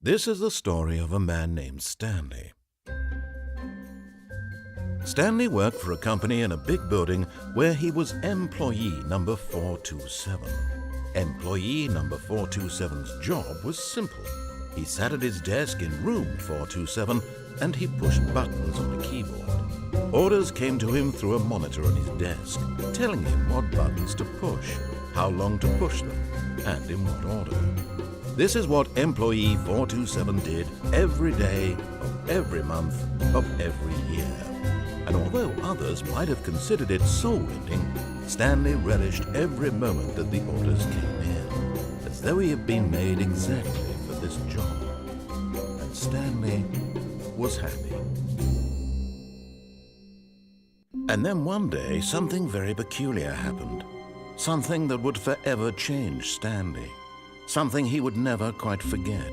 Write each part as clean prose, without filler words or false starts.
This is the story of a man named Stanley. Stanley worked for a company in a big building where he was employee number 427. Employee number 427's job was simple. He sat at his desk in room 427 and he pushed buttons on the keyboard. Orders came to him through a monitor on his desk, telling him what buttons to push, how long to push them, and in what order. This is what employee 427 did every day of every month of every year. And although others might have considered it soul-rending, Stanley relished every moment that the orders came in, as though he had been made exactly for this job. And Stanley was happy. And then one day, something very peculiar happened. Something that would forever change Stanley. Something he would never quite forget.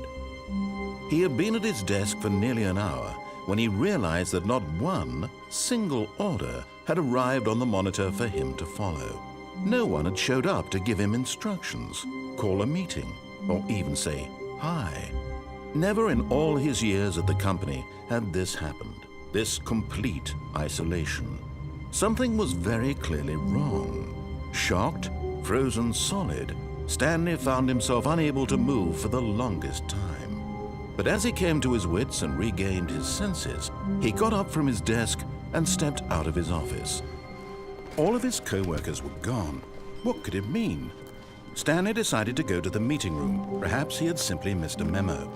He had been at his desk for nearly an hour when he realized that not one single order had arrived on the monitor for him to follow. No one had showed up to give him instructions, call a meeting, or even say hi. Never in all his years at the company had this happened, this complete isolation. Something was very clearly wrong. Shocked, frozen solid, Stanley found himself unable to move for the longest time. But as he came to his wits and regained his senses, he got up from his desk and stepped out of his office. All of his co-workers were gone. What could it mean? Stanley decided to go to the meeting room. Perhaps he had simply missed a memo.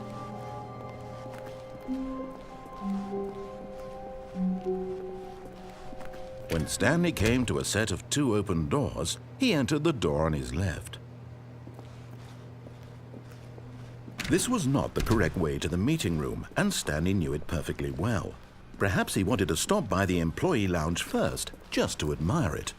When Stanley came to a set of 2 open doors, he entered the door on his left. This was not the correct way to the meeting room, and Stanley knew it perfectly well. Perhaps he wanted to stop by the employee lounge first, just to admire it.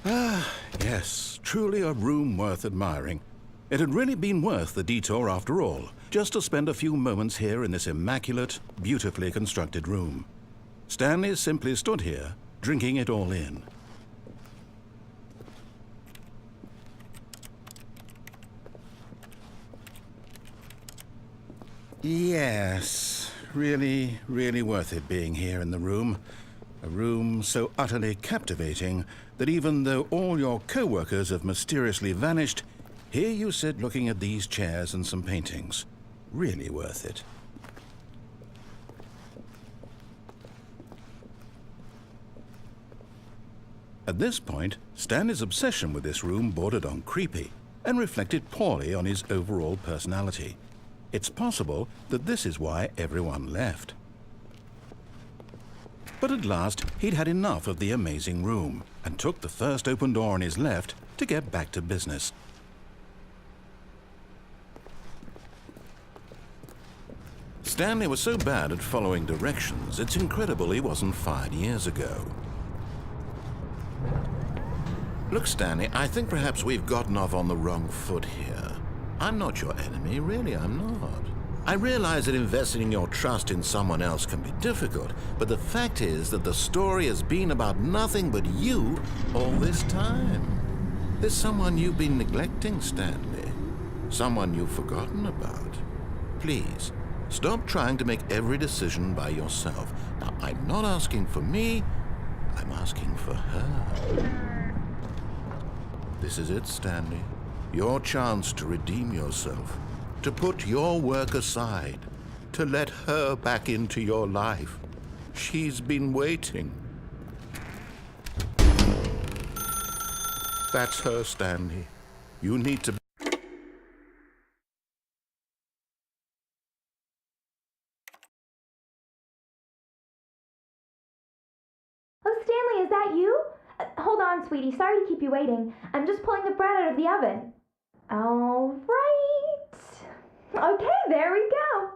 Ah, yes, truly a room worth admiring. It had really been worth the detour after all, just to spend a few moments here in this immaculate, beautifully constructed room. Stanley simply stood here, drinking it all in. Yes, really, really worth it being here in the room. A room so utterly captivating that even though all your co-workers have mysteriously vanished, here you sit looking at these chairs and some paintings. Really worth it. At this point, Stanley's obsession with this room bordered on creepy and reflected poorly on his overall personality. It's possible that this is why everyone left. But at last, he'd had enough of the amazing room and took the first open door on his left to get back to business. Stanley was so bad at following directions, it's incredible he wasn't fired years ago. Look, Stanley, I think perhaps we've gotten off on the wrong foot here. I'm not your enemy, really, I'm not. I realize that investing your trust in someone else can be difficult, but the fact is that the story has been about nothing but you all this time. There's someone you've been neglecting, Stanley. Someone you've forgotten about. Please, stop trying to make every decision by yourself. Now, I'm not asking for me, I'm asking for her. This is it, Stanley. Your chance to redeem yourself, to put your work aside, to let her back into your life. She's been waiting. That's her, Stanley. You need to... Oh, Stanley, is that you? Hold on, sweetie. Sorry to keep you waiting. I'm just pulling the bread out of the oven. All right. Okay, there we go.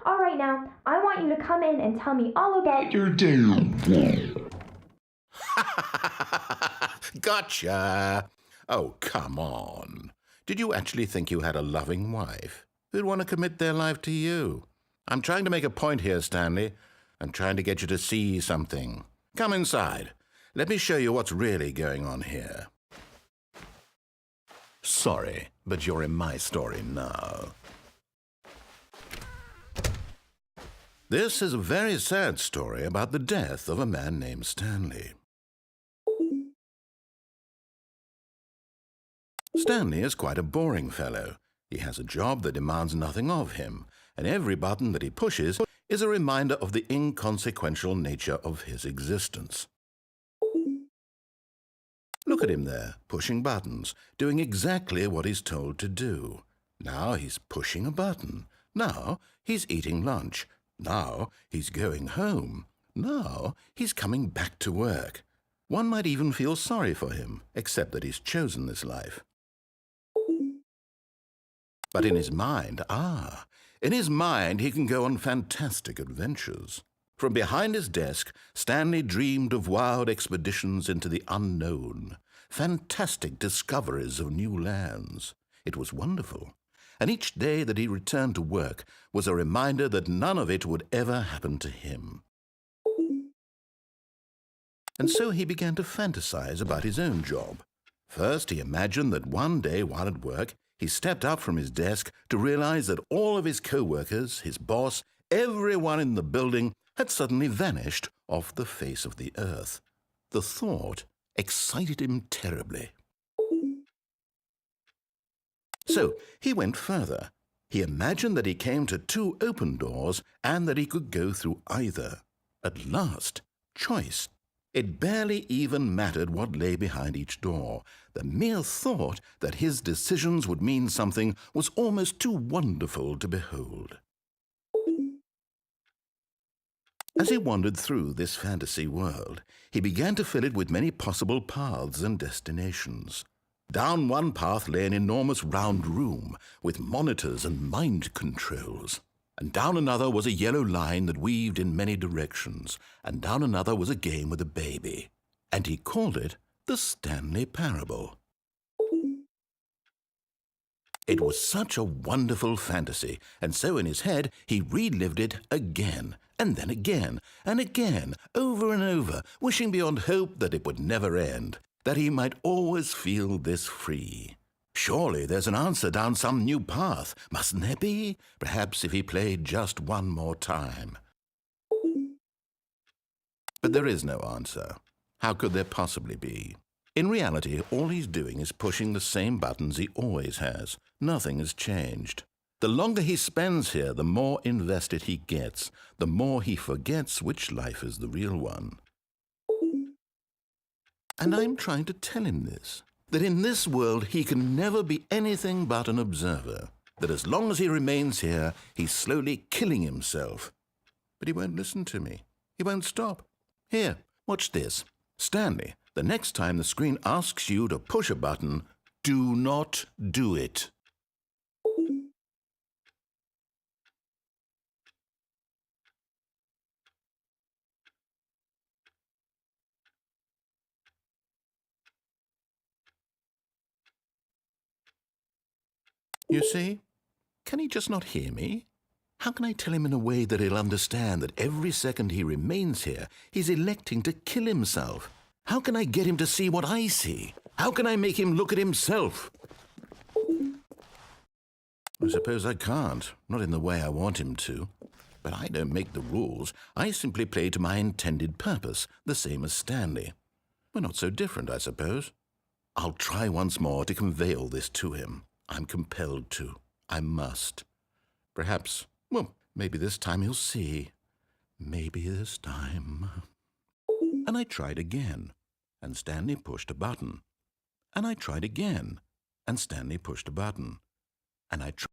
All right, now, I want you to come in and tell me all about your day. Gotcha. Oh, come on. Did you actually think you had a loving wife who'd want to commit their life to you? I'm trying to make a point here, Stanley. I'm trying to get you to see something. Come inside. Let me show you what's really going on here. Sorry, but you're in my story now. This is a very sad story about the death of a man named Stanley. Stanley is quite a boring fellow. He has a job that demands nothing of him, and every button that he pushes is a reminder of the inconsequential nature of his existence. Look at him there, pushing buttons, doing exactly what he's told to do. Now he's pushing a button. Now he's eating lunch. Now he's going home. Now he's coming back to work. One might even feel sorry for him, except that he's chosen this life. But in his mind, he can go on fantastic adventures. From behind his desk, Stanley dreamed of wild expeditions into the unknown, fantastic discoveries of new lands. It was wonderful, and each day that he returned to work was a reminder that none of it would ever happen to him. And so he began to fantasize about his own job. First, he imagined that one day while at work, he stepped up from his desk to realize that all of his co-workers, his boss, everyone in the building had suddenly vanished off the face of the earth. The thought excited him terribly. So he went further. He imagined that he came to 2 open doors and that he could go through either. At last, choice. It barely even mattered what lay behind each door. The mere thought that his decisions would mean something was almost too wonderful to behold. As he wandered through this fantasy world, he began to fill it with many possible paths and destinations. Down one path lay an enormous round room with monitors and mind controls. And down another was a yellow line that weaved in many directions, and down another was a game with a baby. And he called it the Stanley Parable. It was such a wonderful fantasy, and so in his head he relived it again, and then again, and again, over and over, wishing beyond hope that it would never end, that he might always feel this free. Surely there's an answer down some new path, mustn't there be? Perhaps if he played just one more time. But there is no answer. How could there possibly be? In reality, all he's doing is pushing the same buttons he always has. Nothing has changed. The longer he spends here, the more invested he gets, the more he forgets which life is the real one. And I'm trying to tell him this, that in this world he can never be anything but an observer, that as long as he remains here, he's slowly killing himself. But he won't listen to me. He won't stop. Here, watch this. Stanley, the next time the screen asks you to push a button, do not do it. You see? Can he just not hear me? How can I tell him in a way that he'll understand that every second he remains here, he's electing to kill himself? How can I get him to see what I see? How can I make him look at himself? I suppose I can't, not in the way I want him to. But I don't make the rules. I simply play to my intended purpose, the same as Stanley. We're not so different, I suppose. I'll try once more to convey all this to him. I'm compelled to. I must. Perhaps, well, maybe this time he'll see. Maybe this time. And I tried again, and Stanley pushed a button. And I tried again, and Stanley pushed a button. And I tried